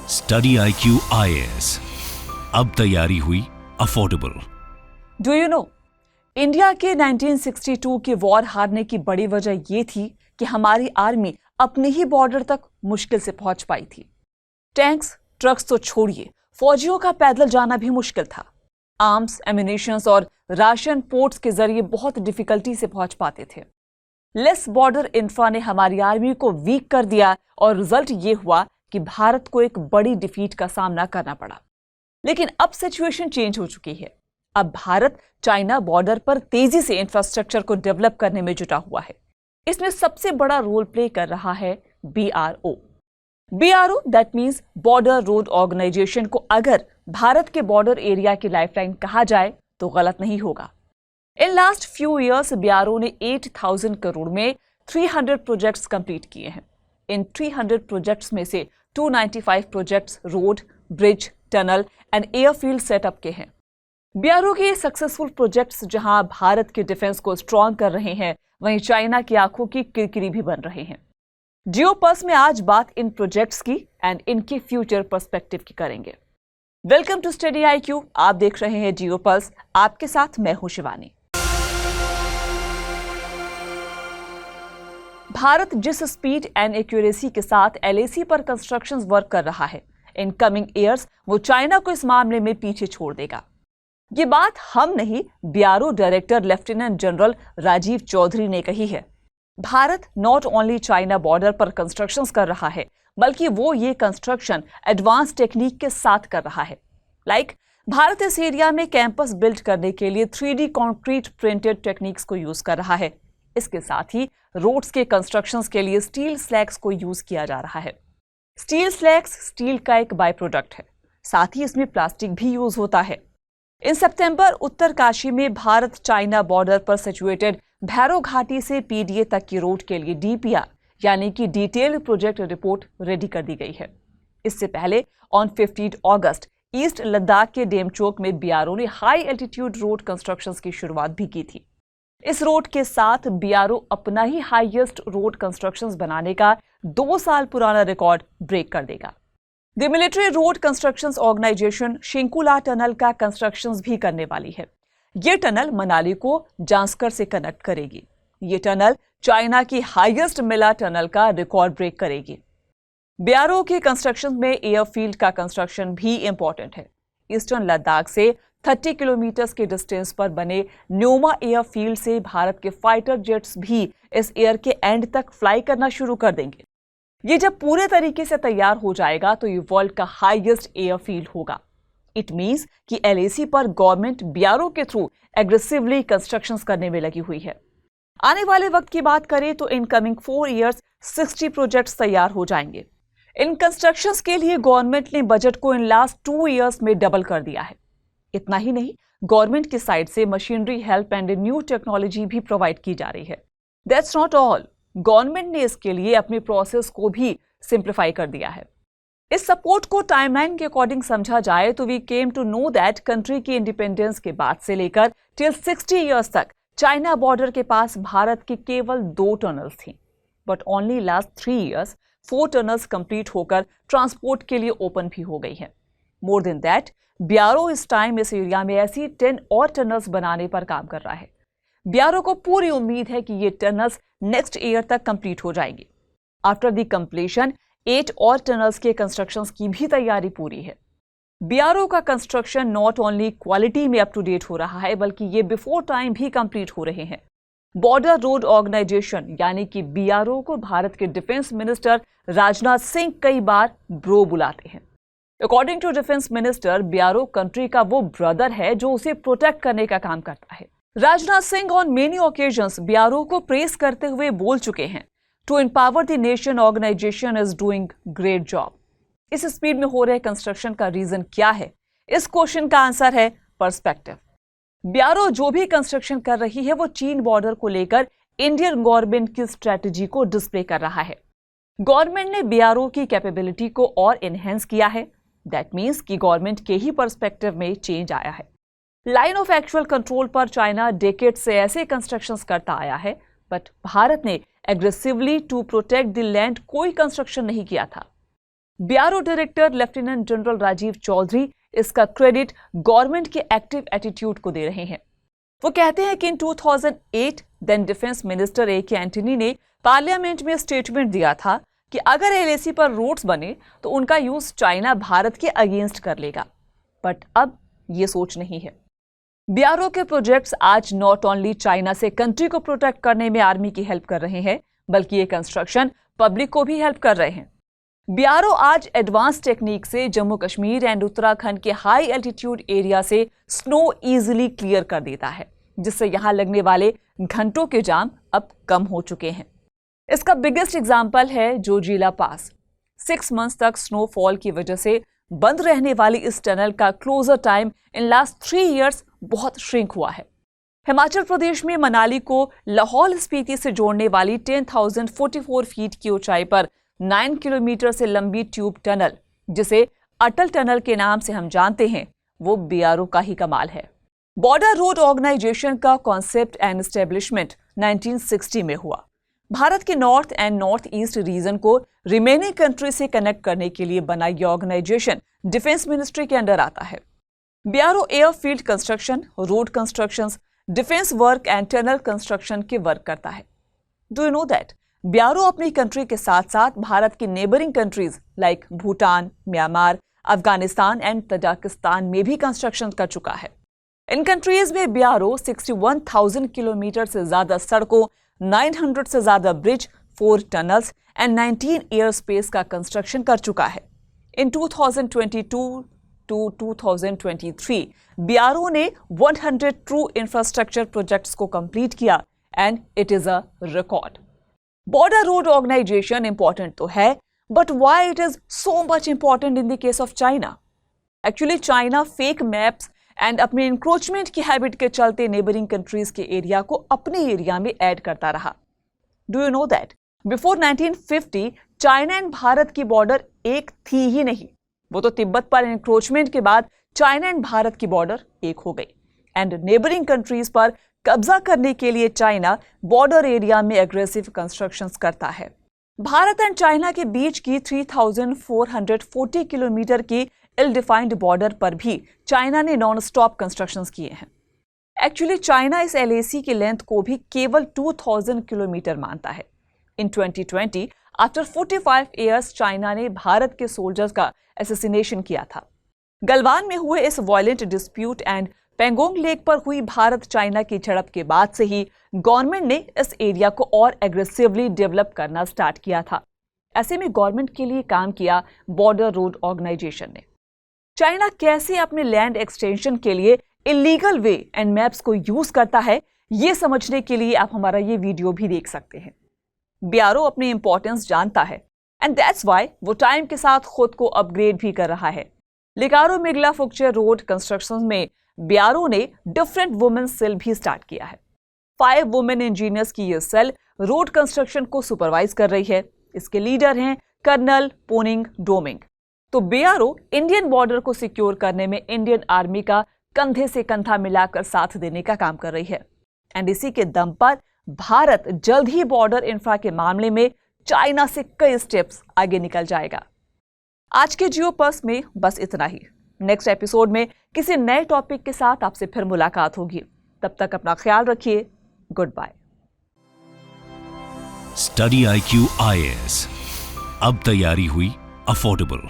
Study IQ IAS, अब तैयारी हुई affordable. Do you know, India के 1962 के वॉर हारने की बड़ी वजह यह थी कि हमारी आर्मी अपने ही बॉर्डर तक मुश्किल से पहुंच पाई थी। टैंक्स, ट्रक्स तो छोड़िए, फौजियों का पैदल जाना भी मुश्किल था। आर्म्स, एम्यूनिशंस और राशन पोर्ट्स के जरिए बहुत डिफिकल्टी से पहुंच पाते थे। लेस बॉर्डर इंफ्रा ने हमारी आर्मी को वीक कर दिया और रिजल्ट ये हुआ कि भारत को एक बड़ी डिफीट का सामना करना पड़ा। लेकिन अब सिचुएशन चेंज हो चुकी है। अब भारत चाइना बॉर्डर पर तेजी से इंफ्रास्ट्रक्चर को डेवलप करने में जुटा हुआ है। इसमें सबसे बड़ा रोल प्ले कर रहा है BRO। BRO that means border road organisation को अगर भारत के बॉर्डर एरिया की लाइफलाइन कहा जाए तो गलत नहीं होगा। In last few years BRO ने 8,000 करोड़ में 300 प्रोजेक्ट्स कंप्लीट किए हैं। इन 300 प्रोजेक्ट्स में से 295 projects road, bridge, tunnel and airfield setup के हैं। BRO के सक्सेसफुल प्रोजेक्ट्स जहां भारत के डिफेंस को स्ट्रॉन्ग कर रहे हैं, वहीं चाइना की आंखों की किरकिरी भी बन रहे हैं। जियोपल्स में आज बात इन प्रोजेक्ट्स की एंड इनके फ्यूचर पर्सपेक्टिव की करेंगे। Welcome to study IQ। आप देख रहे हैं जियोपल्स, आपके साथ मैं हूं शिवानी। भारत जिस स्पीड एंड एक्यूरेसी के साथ LAC पर कंस्ट्रक्शन वर्क कर रहा है, इन कमिंग ईयर्स वो चाइना को इस मामले में पीछे छोड़ देगा। ये बात हम नहीं, BRO director lieutenant general Rajeev Chaudhary ने कही है। Bharat not only China border पर कंस्ट्रक्शंस कर रहा है, बल्कि वो ये कंस्ट्रक्शन एडवांस टेक्निक के साथ कर रहा है। भारत इस एरिया में कैंपस बिल्ड करने के लिए 3D कंक्रीट प्रिंटेड टेक्निक्स को यूज कर रहा है। इसके साथ ही रोड्स के कंस्ट्रक्शंस के लिए स्टील स्लैग्स को यूज किया जा रहा है। स्टील स्लैग्स स्टील का एक बाय प्रोडक्ट है, साथ ही इसमें प्लास्टिक भी यूज होता है। इन सितंबर उत्तरकाशी में भारत चाइना बॉर्डर पर सिचुएटेड भैरो घाटी से PDA तक की रोड के लिए DPR यानी कि डिटेल्ड प्रोजेक्ट रिपोर्ट रेडी कर दी गई है। इससे पहले ऑन 15 अगस्त ईस्ट लद्दाख के डेमचोक में BRO ने हाई एल्टीट्यूड रोड कंस्ट्रक्शंस की शुरुआत भी की थी। इस रोड के साथ BRO अपना ही हाईएस्ट रोड कंस्ट्रक्शंस बनाने का 2 साल पुराना रिकॉर्ड ब्रेक कर देगा। The military road constructions organisation Shinkula tunnel का कंस्ट्रक्शंस भी करने वाली है। ये टनल मनाली को जांस्कर से कनेक्ट करेगी। ये टनल चाइना की हाईएस्ट मिला टनल का रिकॉर्ड ब्रेक करेगी। BRO के कंस्ट्रक्शन में एयरफील्ड का कंस्ट्रक्शन भी इंपॉर्टेंट है। ईस्टर्न लद्दाख से 30 किलोमीटर के डिस्टेंस पर बने न्योमा एयरफील्ड से भारत के फाइटर जेट्स भी इस एयर के एंड तक फ्लाई करना शुरू कर देंगे। ये जब पूरे तरीके से तैयार हो जाएगा तो ये वर्ल्ड का हाईएस्ट एयरफील्ड होगा। इट मींस कि LAC पर गवर्नमेंट BRO के थ्रू एग्रेसिवली कंस्ट्रक्शंस करने में लगी हुई है। आने वाले वक्त की बात करें तो इन कमिंग 4 इयर्स 60 प्रोजेक्ट्स तैयार हो जाएंगे। इन कंस्ट्रक्शंस के लिए गवर्नमेंट ने बजट को इन लास्ट 2 इयर्स में डबल कर दिया है। इतना ही नहीं, गवर्नमेंट की साइड से machinery help and new technology भी प्रोवाइड की जा रही है। दैट्स नॉट ऑल, गवर्नमेंट ने इसके लिए अपने प्रोसेस को भी सिंप्लीफाई कर दिया है। इस सपोर्ट को टाइमलाइन के अकॉर्डिंग समझा जाए तो we came to know that country की इंडिपेंडेंस के बाद से लेकर टिल 60 इयर्स तक चाइना बॉर्डर के पास भारत की केवल 2 टनल्स थी। But only last 3 years 4 tunnels complete होकर ट्रांसपोर्ट के लिए ओपन भी हो गई है। मोर देन दैट, BRO इस टाइम इस एरिया में ऐसी 10 और टनल्स बनाने पर काम कर रहा है। BRO को पूरी उम्मीद है कि ये टनल्स नेक्स्ट ईयर तक कंप्लीट हो जाएंगी। आफ्टर द कंप्लीशन 8 और टनल्स के कंस्ट्रक्शंस की भी तैयारी पूरी है। BRO का कंस्ट्रक्शन नॉट ओनली क्वालिटी में अप टू डेट हो रहा है, बल्कि ये बिफोर टाइम भी कंप्लीट हो रहे हैं। बॉर्डर रोड ऑर्गेनाइजेशन यानी कि BRO को भारत के डिफेंस मिनिस्टर राजनाथ सिंह कई बार ब्रो बुलाते हैं। According to defence minister, BRO country का वो ब्रदर है जो उसे प्रोटेक्ट करने का काम करता है। Rajnath Singh on many occasions BRO को प्रेस करते हुए बोल चुके हैं, to empower the nation organisation is doing great job. इस स्पीड में हो रहे कंस्ट्रक्शन का रीजन क्या है? इस क्वेश्चन का आंसर है पर्सपेक्टिव। BRO जो भी कंस्ट्रक्शन कर रही है वो चीन बॉर्डर को लेकर इंडियन गवर्नमेंट की स्ट्रेटजी को डिस्प्ले कर रहा है। गवर्नमेंट ने BRO की कैपेबिलिटी को और एनहेंस किया है। दैट मीन्स कि गवर्नमेंट के ही पर्सपेक्टिव में चेंज आया है। लाइन ऑफ एक्चुअल कंट्रोल पर चाइना डेकेड से ऐसे कंस्ट्रक्शंस करता आया है, बट भारत ने aggressively to protect the land कोई कंस्ट्रक्शन नहीं किया था। BRO director lieutenant general Rajeev Chaudhary इसका क्रेडिट गवर्नमेंट के एक्टिव एटीट्यूड को दे रहे हैं। वो कहते हैं कि in 2008 then defence minister A K Antony ने पार्लियामेंट में स्टेटमेंट दिया था कि अगर एलएसी पर रोड्स बने तो उनका यूज चाइना भारत के अगेंस्ट कर लेगा, बट अब ये सोच नहीं है। बीआरओ के प्रोजेक्ट्स आज नॉट ओनली चाइना से कंट्री को प्रोटेक्ट करने में आर्मी की हेल्प कर रहे हैं, बल्कि ये कंस्ट्रक्शन पब्लिक को भी हेल्प कर रहे हैं। बीआरओ आज एडवांस टेक्निक से जम्मू कश्मीर एंड उत्तराखंड के हाई एल्टीट्यूड एरिया से स्नो इजीली क्लियर कर देता है, जिससे यहां लगने वाले घंटों के जाम अब कम हो चुके हैं। इसका बिगेस्ट एग्जांपल है जोजिला पास। 6 मंथ्स तक स्नोफॉल की वजह से बंद रहने वाली इस टनल का closure time in last 3 years बहुत श्रिंक हुआ है। हिमाचल प्रदेश में मनाली को लाहौल स्पीति से जोड़ने वाली 10,044 फीट की ऊंचाई पर 9 किलोमीटर से लंबी ट्यूब टनल, जिसे अटल टनल के नाम से हम जानते हैं, वो बीआरओ का ही कमाल है। बॉर्डर रोड ऑर्गेनाइजेशन का कॉन्सेप्ट एंड एस्टेब्लिशमेंट 1960 में हुआ। भारत के north and north east region को रिमेनिंग कंट्री से कनेक्ट करने के लिए बना यह ऑर्गेनाइजेशन डिफेंस मिनिस्ट्री के अंडर आता है। BRO airfield construction, road construction, defence work and tunnel construction के वर्क करता है। Do you know that BRO अपनी कंट्री के साथ साथ भारत की neighbouring countries like Bhutan, Myanmar, Afghanistan and Tajikistan में भी कंस्ट्रक्शन कर चुका है। इन कंट्रीज में बीआरओ 61,000 किलोमीटर से ज्यादा सड़कों, 900 से ज्यादा bridge, 4 tunnels and 19 air space का कंस्ट्रक्शन कर चुका है। इन 2022 टू 2023 बीआरओ ने 100 ट्रू इंफ्रास्ट्रक्चर प्रोजेक्ट्स को कंप्लीट किया and it is a record. Border road organisation important तो है, but why it is so much important in the case of China? Actually China fake maps and अपने encroachment की habit के चलते neighbouring countries के area को अपने area में ऐड करता रहा। Do you know that before 1950 China and Bharat की बॉर्डर एक थी ही नहीं। वो तो तिब्बत पर इंक्रोचमेंट के बाद चाइना एंड भारत की बॉर्डर एक हो गई एंड नेबरिंग कंट्रीज पर कब्जा करने के लिए चाइना बॉर्डर एरिया में एग्रेसिव कंस्ट्रक्शंस करता है। भारत एंड चाइना के बीच की 3,440 किलोमीटर की इल डिफाइंड बॉर्डर पर भी चाइना ने नॉन स्टॉप कंस्ट्रक्शंस किए हैं। एक्चुअली चाइना इस एलएसी की लेंथ को भी केवल 2,000 किलोमीटर मानता है। इन 2020 आफ्टर 45 ईयर्स चाइना ने भारत के सोल्जर्स का असैसिनेशन किया था। गलवान में हुए इस violent dispute and Pangong lake पर हुई भारत चाइना की झड़प के बाद से ही गवर्नमेंट ने इस एरिया को और एग्रेसिवली डेवलप करना स्टार्ट किया था। ऐसे में गवर्नमेंट के लिए काम किया बॉर्डर रोड ऑर्गेनाइजेशन ने। चाइना कैसे अपने लैंड एक्सटेंशन के लिए इलीगल वे एंड मैप्स को यूज करता है, ये समझने के लिए आप हमारा ये वीडियो भी देख सकते हैं। बीआरओ अपनी इंपॉर्टेंस जानता है एंड दैट्स व्हाई वो टाइम के साथ खुद को अपग्रेड भी कर रहा है। लिकारो मेगला फुक्चर रोड कंस्ट्रक्शन में बीआरओ ने डिफरेंट वुमेन सेल भी स्टार्ट किया है। 5 वुमेन इंजीनियर्स की यह सेल रोड कंस्ट्रक्शन को सुपरवाइज कर रही है। इसके लीडर हैं कर्नल पोनिंग डोमिंग। तो बीआरओ इंडियन बॉर्डर को सिक्योर करने में इंडियन आर्मी का कंधे से कंधा मिलाकर साथ देने का काम कर रही है एंड इसी के दम पर भारत जल्द ही बॉर्डर इंफ्रा के मामले में चाइना से कई स्टेप्स आगे निकल जाएगा। आज के जियो पल्स में बस इतना ही। नेक्स्ट एपिसोड में किसी नए टॉपिक के साथ आपसे फिर मुलाकात होगी। तब तक अपना ख्याल रखिए। Good bye. Study IQ IAS, अब तैयारी हुई अफोर्डेबल।